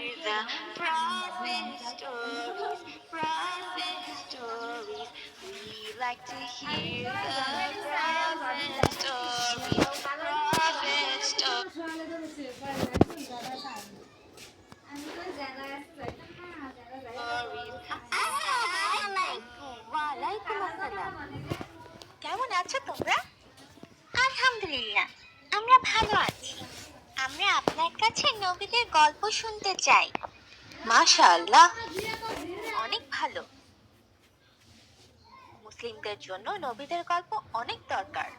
the prophet stories, prophet stories. We like to hear the prophet stories, prophet stories. ওয়ালাইকুম আসসালাম। কেমন আছো তোমরা? আলহামদুলিল্লাহ, আমরা ভালো আছি। আমরা আপনার কাছে নবীদের গল্প শুনতে চাই। মাশাআল্লাহ, অনেক ভালো। মুসলিমদের জন্য নবীদের গল্প অনেক দরকার।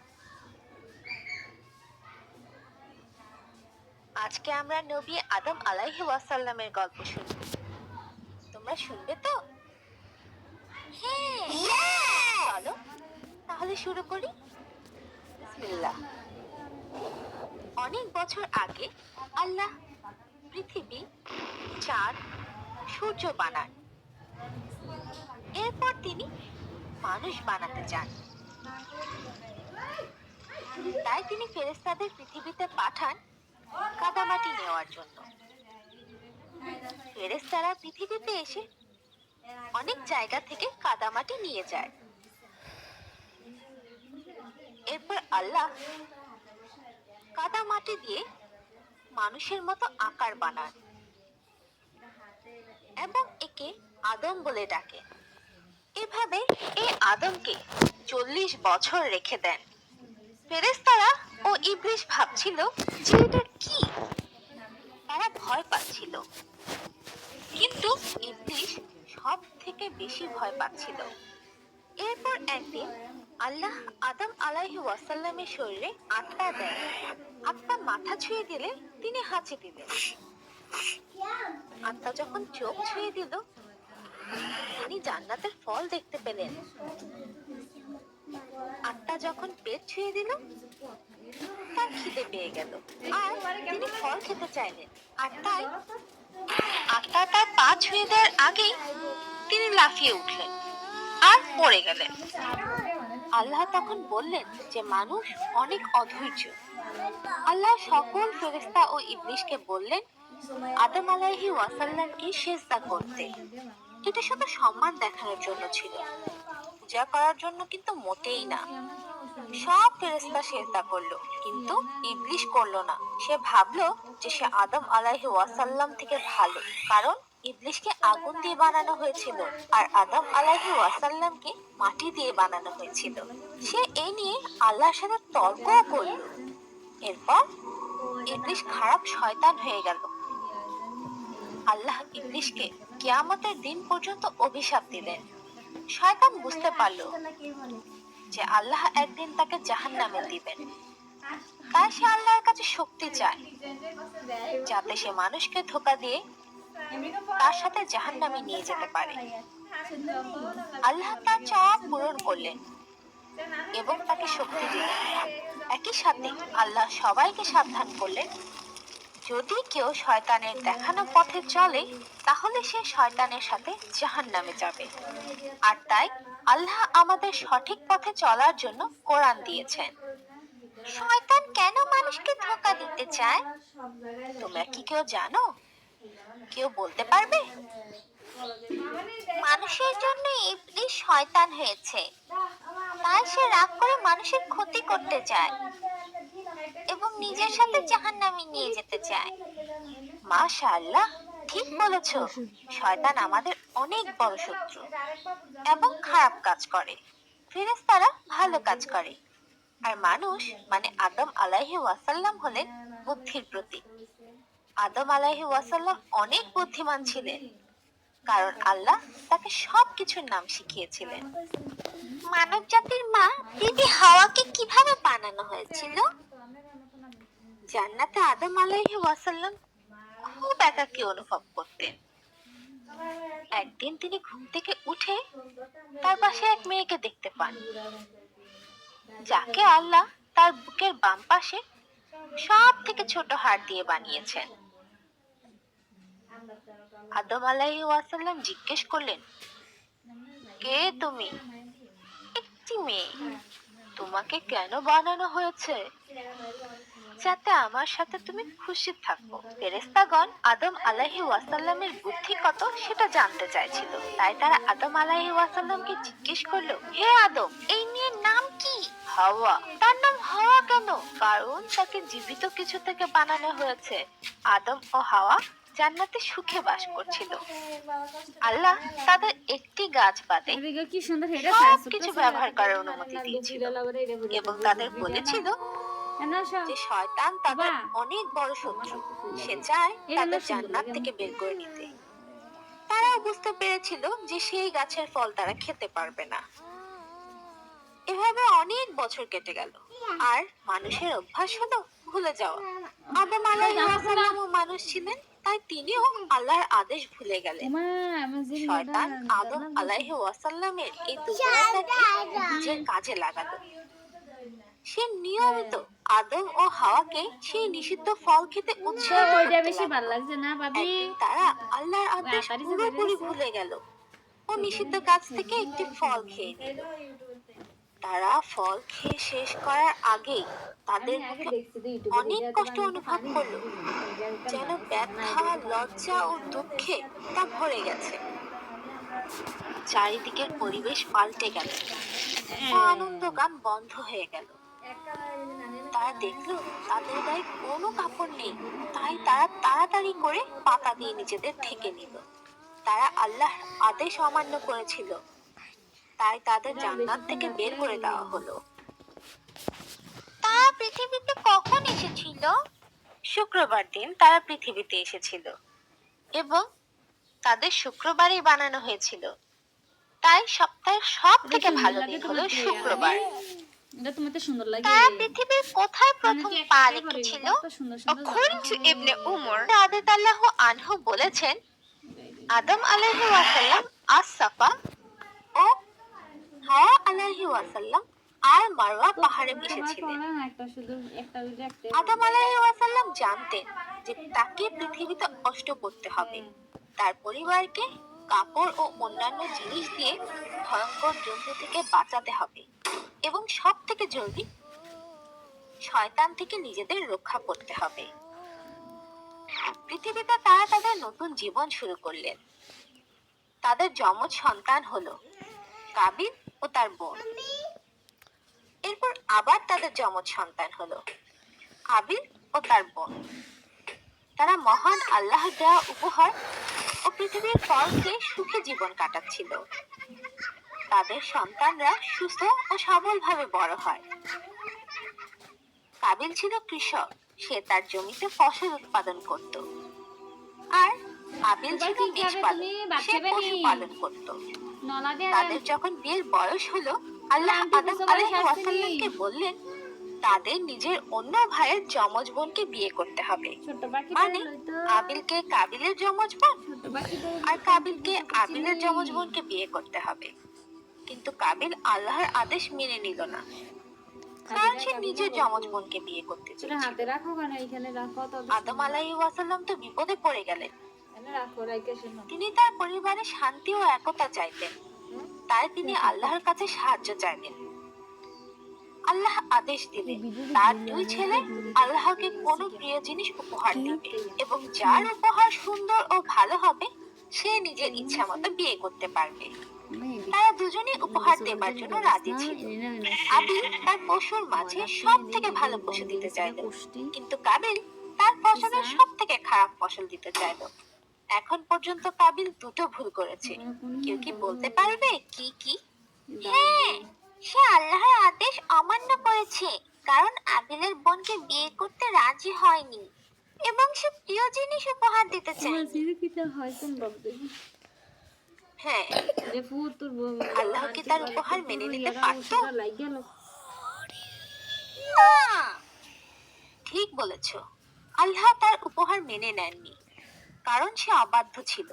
আজকে আমরা নবী আদম আলাইহি ওয়াসাল্লামের গল্প শুনব। তোমরা শুনবে তো? হ্যাঁ। চলো তাহলে শুরু করি। বিসমিল্লাহ। অনেক বছর আগে আল্লাহ পৃথিবী, চাঁদ, সূর্য বানান। এরপর তিনি মানুষ বানাতে চান। তাই তিনি ফেরেশতাদের পৃথিবীতে পাঠান কাদামাটি নেওয়ার জন্য। ফেরেশতারা পৃথিবীতে এসে অনেক জায়গা থেকে কাদামাটি নিয়ে যায়। এরপর আল্লাহ কাদামাটি দিয়ে মানুষের মতো আকার বানান এবং একে আদম বলে ডাকে। এভাবে এই আদমকে 40 বছর রেখে দেন। ফেরেশতারা ও ইবলিস ভাবছিল যে এটা কি। তারা ভয় পাচ্ছিল, কিন্তু ইবলিস সব থেকে বেশি ভয় পাচ্ছিল। এরপর একদিন আল্লাহ আদম আলাইহি ওয়াসাল্লামের শরীরে আত্মা দেন। আত্মা মাথা ছুঁয়ে দিলে তিনি হাঁচি দিলেন। আত্মা যখন চোখ ছুঁয়ে দিল, তিনি জান্নাতের ফল দেখতে পেলেন। আত্মা যখন পেট ছুঁয়ে দিল, তার খিদে পেয়ে গেল আর তিনি ফল খেতে চাইলেন। আর তাই আত্মা তার পা ছুঁয়ে দেওয়ার আগেই তিনি লাফিয়ে উঠলেন আর পড়ে গেলেন। আল্লাহ তখন বললেন যে মানুষ অনেক অধৈর্য। আল্লাহ সকল ফেরেশতা ও ইবলিসকে বললেন আদম আলাইহি ওয়াসাল্লামকে সিজদা করতে। এটা শুধু সম্মান দেখানোর জন্য ছিল, পূজা করার জন্য কিন্তু মোটেই না। সব ফেরেশতা সিজদা করলো, কিন্তু ইবলিস করলো না। সে ভাবলো যে সে আদম আলাইহি ওয়াসাল্লাম থেকে ভালো, কারণ ইবলিসকে আগুন দিয়ে বানানো হয়েছিল আর আদম আলাইহি ওয়াসাল্লামকে মাটি দিয়ে বানানো হয়েছিল। সে এই নিয়ে আল্লাহর সাথে তর্কও করল। এরপর ইবলিস খারাপ শয়তান হয়ে গেল। আল্লাহ ইবলিসকে কিয়ামতের দিন পর্যন্ত অভিশাপ দিলেন। শয়তান বুঝতে পারল যে আল্লাহ একদিন তাকে জাহান্নামে দিবেন। তাই সে আল্লাহর কাছে শক্তি চায়, যাতে সে মানুষকে ধোঁকা দিয়ে তার সাথে জাহান্নামে নিয়ে যেতে পারে। আল্লাহ তার চাওয়া পূরণ করলেন এবং তাকে শক্তি দিলেন। একই সাথে আল্লাহ সবাইকে সাবধান করলেন, যদি কেউ শয়তানের দেখানো পথে চলে তাহলে সে শয়তানের সাথে জাহান্নামে যাবে। আর তাই আল্লাহ আমাদের সঠিক পথে চলার জন্য কোরআন দিয়েছেন। শয়তান কেন মানুষকে ধোঁকা দিতে চায়? তোমরা কি কেউ জানো? কেউ বলতে পারবে? মানুষের জন্য ইবলিস শয়তান হয়েছে, তাই সে রাগ করে মানুষের ক্ষতি করতে চায় এবং নিজের সাথে জাহান্নামে নিয়ে যেতে চায়। মাশাআল্লাহ, ঠিক বলেছো। শয়তান আমাদের অনেক বড় শত্রু এবং খারাপ কাজ করে। ফেরেশতারা ভালো কাজ করে, আর মানুষ মানে আদম আলাইহি ওয়াসাল্লাম হলেন বুদ্ধির প্রতীক। আদম আলাইহি ওয়াসাল্লাম অনেক বুদ্ধিমান ছিলেন, কারণ আল্লাহ তাকে সবকিছুর নাম শিখিয়েছিলেন। মানব জাতির মা বিবি হাওয়াকে কিভাবে বানানো হয়েছিল? জান্নাতে আদম আলাইহি ওয়াসাল্লাম খুব একাকী অনুভব করতেন। একদিন তিনি ঘুম থেকে উঠে তার পাশে এক মেয়েকে দেখতে পান, যাকে আল্লাহ তার বুকের বাম পাশে সব থেকে ছোট হাড় দিয়ে বানিয়েছেন। আদম আলাইহি ওয়াসাল্লাম জিজ্ঞেস করলেন, কে তুমি? একটি মেয়ে, তোমাকে কেন বানানো হয়েছে? যাতে আমার সাথে তুমি খুশি থাকো। ফেরেশতাগণ আদম আলাইহিস ওয়াসাল্লামের বুদ্ধি কত সেটা জানতে চাইছিল, তাই তারা আদম আলাইহিস ওয়াসাল্লামকে জিজ্ঞেস করলো, হে আদম, এই মেয়ের নাম কি? হাওয়া। তার নাম হাওয়া কেন? কারণ তাকে জীবিত কিছু থেকে বানানো হয়েছে। আদম ও হাওয়া জান্নাতে সুখে বাস করছিল। আল্লাহ তাদের একটি গাছ বাদে কি সুন্দর হেডা সবকিছু ব্যবহার করার অনুমতি দিয়েছিল এবং তাদের বলেছিল যে শয়তান তাদের অনেক বড় শত্রু, সে চায় তাদের জান্নাত থেকে বের করে নিতে। তারাও বুঝতে পেরেছিল যে সেই গাছের ফল তারা খেতে পারবে না। এভাবে অনেক বছর কেটে গেল, আর মানুষের অভ্যাস হলো ভুলে যাওয়া। আদম আলাইহিস সালামও মানুষ ছিলেন, তাই তিনিও আল্লাহর আদেশ ভুলে গেলেন। শয়তান আদম আলাইহিস ওয়াসাল্লামের এই দুর্বলতাকে নিজের কাজে লাগালো। সে নিয়মিত আদম ও হাওয়াকে সেই নিষিদ্ধ ফল খেতে উৎসাহিত করতে বেশি ভালো লাগছে না ভাবি। একদিন তারা আল্লাহর আদেশ পুরোপুরি ভুলে গেল ও নিষিদ্ধ গাছ থেকে একটি ফল খেয়ে নিল। তারা ফল খেয়ে শেষ করার আগেই তাদের মুখে অনেক কষ্ট অনুভব করলো, যেন ব্যথা, লজ্জা ও দুঃখে তা ভরে গেছে। চারিদিকের পরিবেশ পাল্টে গেল, আনন্দ গান বন্ধ হয়ে গেল। তারা দেখলো তাদের গায়ে কোনো কাপড় নেই, তাই তারা তাড়াতাড়ি করে পাতা দিয়ে নিজেদের ঢেকে নিল। তারা আল্লাহর আদেশ অমান্য করেছিল, তাই তাদের জান্নাত থেকে বের করে দেওয়া হলো। তারা পৃথিবীতে কখন এসেছিল? শুক্রবার দিন তারা পৃথিবীতে এসেছিল এবং তাদের শুক্রবারই বানানো হয়েছিল, তাই সপ্তাহের সব থেকে ভালো দিন হলো শুক্রবার। এটা তোমার তো সুন্দর লাগে। তারা পৃথিবীর কোথায় প্রথম পা রেখেছিল? According to Ibn Umar, রাদিয়াল্লাহু আনহু বলেছেন, আদম আলাইহিস ওয়াসাল্লাম আস-সাফা ও হাওয়া আলাইহিস ওয়াসাল্লাম আর মারওয়া পাহাড়ে এসেছিলেন। আদম আলাইহিস ওয়াসাল্লাম জানতেন যে তাকে পৃথিবীতে কষ্ট করতে হবে, তার পরিবারকে কাপড় ও অন্যান্য জিনিস দিয়ে ভয়ঙ্কর জন্তু থেকে বাঁচাতে হবে এবং সব থেকে জরুরি শয়তান থেকে নিজেদের রক্ষা করতে হবে। পৃথিবীতে তারা তাদের নতুন জীবন শুরু করলেন। তাদের যমজ সন্তান হলো কাবিল ও তার বোন। এরপর আবার তাদের যমজ সন্তান হলো হাবিল ও তার বোন। তারা মহান আল্লাহর দেওয়া উপহার ও পৃথিবীর ফল খেয়ে সুখে জীবন কাটাচ্ছিল। তাদের সন্তানরা সুস্থ ও সবলভাবে বড় হয়। কাবিল ছিল কৃষক, সে তার জমিতে ফসল উৎপাদন করত। আর হাবিল ছিল বীজপালক, সে পশুপালন করত। তাদের যখন বিয়ের বয়স হলো, আল্লাহ আদম আলাইহিস ওয়াসাল্লামকে বললেন তাদের নিজের অন্য ভাইয়ের যমজ বোনকে বিয়ে করতে হবে। মানে আবিলকে কাবিলের যমজ বোন আর কাবিলকে আবিলের যমজ বোনকে বিয়ে করতে হবে। কিন্তু কাবিল আল্লাহর আদেশ মেনে নিল না, কারণ সে নিজের যমজ বোনকে বিয়ে করতে চেয়েছিল। আদম আলাইহিস ওয়াসাল্লাম তো বিপদে পড়ে গেলেন। তিনি তার পরিবারের শান্তি ও একতা চাইতেন, তাই তিনি আল্লাহর কাছে সাহায্য চাইলেন। আল্লাহ আদেশ দিলেন তার দুই ছেলে আল্লাহকে কোনো প্রিয় জিনিস উপহার দিবে এবং যার উপহার সুন্দর ও ভালো হবে সে নিজের ইচ্ছা মতো বিয়ে করতে পারবে। তারা দুজনেই উপহার দেবার জন্য রাজি ছিল। আবিল তার পশুর মাঝে সব থেকে ভালো পশু দিতে চাইল, কিন্তু কাবিল তার ফসলের সব থেকে খারাপ ফসল দিতে চাইল। এখন পর্যন্ত কাবিল দুটো ভুল করেছে। কেউ কি বলতে পারবে কি কি? হ্যাঁ, সে আল্লাহর আদেশ অমান্য করেছে, কারণ আবিলের বোনকে বিয়ে করতে রাজি হয়নি এবং সে প্রিয় জিনিস উপহার দিতে চায়। হ্যাঁ, আল্লাহ কি তার উপহার মেনে নিতে পারত? না, ঠিক বলেছ, আল্লাহ তার উপহার মেনে নেননি, কারণ সে অবাধ্য ছিল।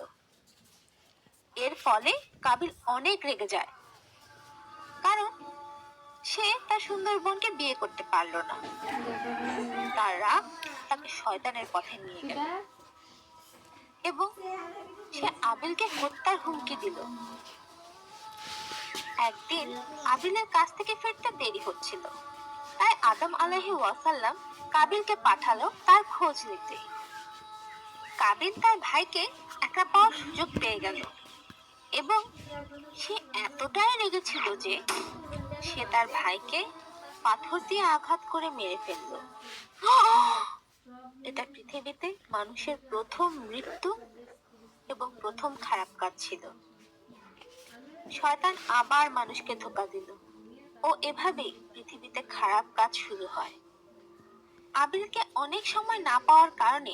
এর ফলে কাবিল অনেক রেগে যায়, কারণ সে তার সুন্দর বোনকে বিয়ে করতে পারল না। তার রাগ তাকে শয়তানের পথে নিয়ে গেল এবং সে আবিলকে হত্যার হুমকি দিল। একদিন আবিলের কাছ থেকে ফিরতে দেরি হচ্ছিল, তাই আদম আলাইহিস ওয়াসাল্লাম কাবিলকে পাঠালো তার খোঁজ নিতে। কাবিল তার ভাইকে একা পাওয়ার সুযোগ পেয়ে গেল এবং সে এতটাই রেগেছিল যে সে তার ভাইকে পাথর দিয়ে আঘাত করে মেরে ফেললো। এটা পৃথিবীতে মানুষের প্রথম মৃত্যু এবং প্রথম খারাপ কাজ ছিল। শয়তান আবার মানুষকে ধোঁকা দিল ও এভাবেই পৃথিবীতে খারাপ কাজ শুরু হয়। আবিলকে অনেক সময় না পাওয়ার কারণে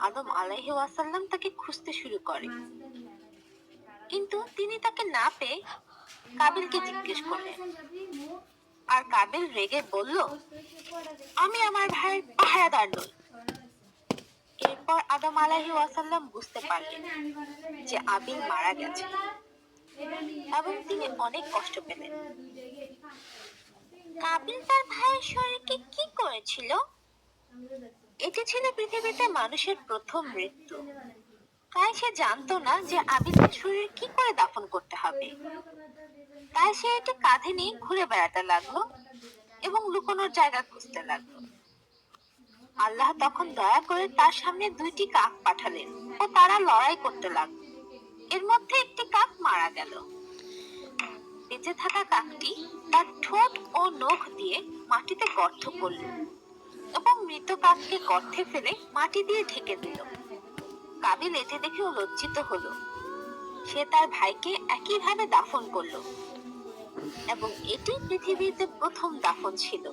আদম আলাইহিস ওয়াসাল্লাম তাকে খুঁজতে শুরু করে, কিন্তু তিনি তাকে না পেয়ে কাবিলকে জিজ্ঞেস করলেন। আর কাবিল রেগে বলল, আমি আমার ভাইয়ের পাহারাদার নই। এরপর আদম আলাইহিস ওয়াসাল্লাম বুঝতে পারলেন যে আবিল মারা গেছে এবং তিনি অনেক কষ্ট পেলেন। কাবিল তার ভাইয়ের শরীরকে কি করেছিল? এটি ছিল পৃথিবীতে মানুষের প্রথম মৃত্যু। তাই সে জানতো না যে আবিলের শরীর কি করে দাফন করতে হবে। তাই সে এটি কাঁধে নিয়ে ঘুরে বেড়াতে লাগলো এবং লুকোনোর জায়গা খুঁজতে লাগলো। আল্লাহ তখন দয়া করে তার সামনে 2টি কাক পাঠালেন ও তারা লড়াই করতে লাগলো। এর মধ্যে একটি কাক মারা গেল। বেঁচে থাকা কাকটি তার ঠোঁট ও নখ দিয়ে মাটিতে গর্ত করল এবং মৃত কাককে গর্তে ফেলে মাটি দিয়ে ঢেকে দিল। কাবিল এটি দেখে লজ্জিত হলো। সে তার ভাইকে একইভাবে দাফন করলো এবং এটি পৃথিবীতে প্রথম দাফন ছিল।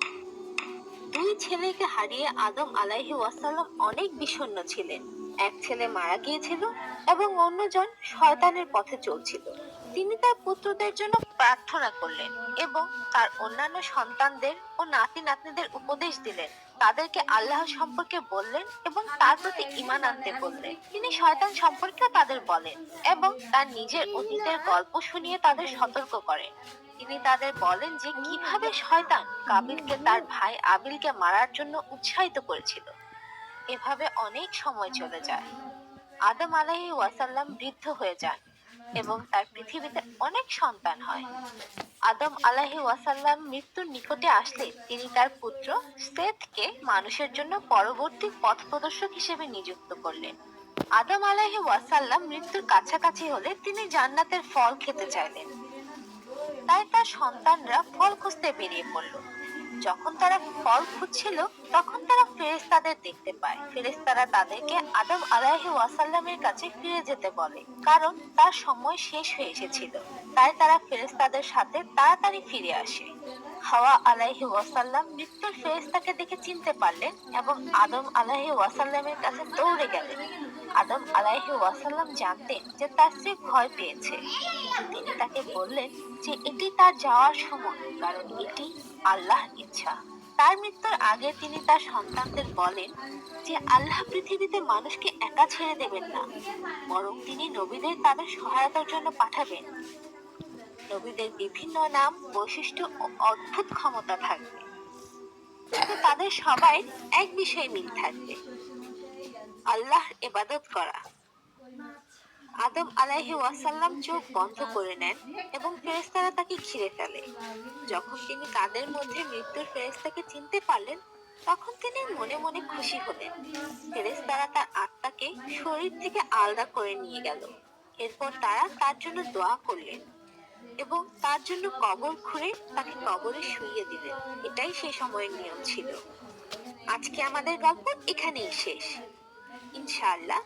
2 ছেলেকে হারিয়ে আদম আলাইহিস ওয়াসাল্লাম অনেক বিষণ্ণ ছিলেন। এক ছেলে মারা গিয়েছিল এবং অন্যজন শয়তানের পথে চলছিল। তিনি তার পুত্রদের জন্য প্রার্থনা করলেন এবং তার অন্যান্য সন্তানদের ও নাতি নাতনিদের উপদেশ দিলেন। তাদেরকে আল্লাহ সম্পর্কে বললেন এবং তার প্রতি ঈমান আনতে বললেন। তিনি শয়তান সম্পর্কেও তাদের বলেন এবং তার নিজের অতীতের গল্প শুনিয়ে তাদের সতর্ক করেন। তিনি তাদের বলেন যে কিভাবে শয়তান কাবিলকে তার ভাই আবিলকে মারার জন্য উৎসাহিত করেছিল। এভাবে অনেক সময় চলে যায়। আদম আলাইহিস ওয়াসাল্লাম বৃদ্ধ হয়ে যান এবং তার পৃথিবীতে অনেক সন্তান হয়। আদম আলাইহিস ওয়াসাল্লাম মৃত্যুর নিকটে আসলে তিনি তার পুত্র সেথকে মানুষের জন্য পরবর্তী পথ প্রদর্শক হিসেবে নিযুক্ত করলেন। আদম আলাইহিস ওয়াসাল্লাম মৃত্যুর কাছাকাছি হলে তিনি জান্নাতের ফল খেতে চাইলেন। তাই তার সন্তানরা ফল খুঁজতে বেরিয়ে পড়ল। যখন তারা ফল খুঁজছিল তখন তারা ফেরেশতাদের দেখতে পায়। ফেরেশতারা তাদেরকে আদম আলাইহিস ওয়াসাল্লামের কাছে ফিরে যেতে বলে, কারণ তার সময় শেষ হয়ে এসেছিল। তাই তারা ফেরেশতাদের সাথে তাড়াতাড়ি ফিরে আসে। হাওয়া আলাইহিস ওয়াসাল্লাম মৃত্যুর ফেরেশতাকে দেখে চিনতে পারলেন এবং আদম আলাইহিস ওয়াসাল্লামের কাছে দৌড়ে গেলেন। আদম আলাইহিস ওয়াসাল্লাম জানতেন যে তার স্ত্রী ভয় পেয়েছে। তিনি তাকে বললেন যে এটি তার যাওয়ার সময়, কারণ এটি আল্লাহর ইচ্ছা। তার মৃত্যুর আগে তিনি তার সন্তানদের বলেন যে আল্লাহ পৃথিবীতে মানুষকে একা ছেড়ে দেবেন না, বরং তিনি নবীদের তাদের সহায়তার জন্য পাঠাবেন। নবীদের বিভিন্ন নাম, বৈশিষ্ট্য ও অদ্ভুত ক্ষমতা থাকবে, কিন্তু তাদের সবাই এক বিষয়ে মিল থাকবে, আল্লাহর ইবাদত করা। আদম আলাইহিস ওয়াসাল্লাম চোখ বন্ধ করে নেন এবং ফেরেশতারা তাকে ঘিরে ফেলে। যখন তিনি তাদের মধ্যে মৃত্যুর ফেরেশতাকে চিনতে পারলেন তখন তিনি মনে মনে খুশি হলেন। ফেরেশতারা তার আত্মাকে শরীর থেকে আলাদা করে নিয়ে গেল। এরপর তারা তার জন্য দোয়া করলেন এবং তার জন্য কবর খুঁড়ে তাকে কবরে শুইয়ে দিলেন। এটাই সেই সময়ের নিয়ম ছিল। আজকে আমাদের গল্প এখানেই শেষ। ইনশাআল্লাহ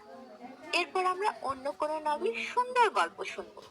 এরপর আমরা অন্য কোনো নবীর সুন্দর গল্প শুনবো।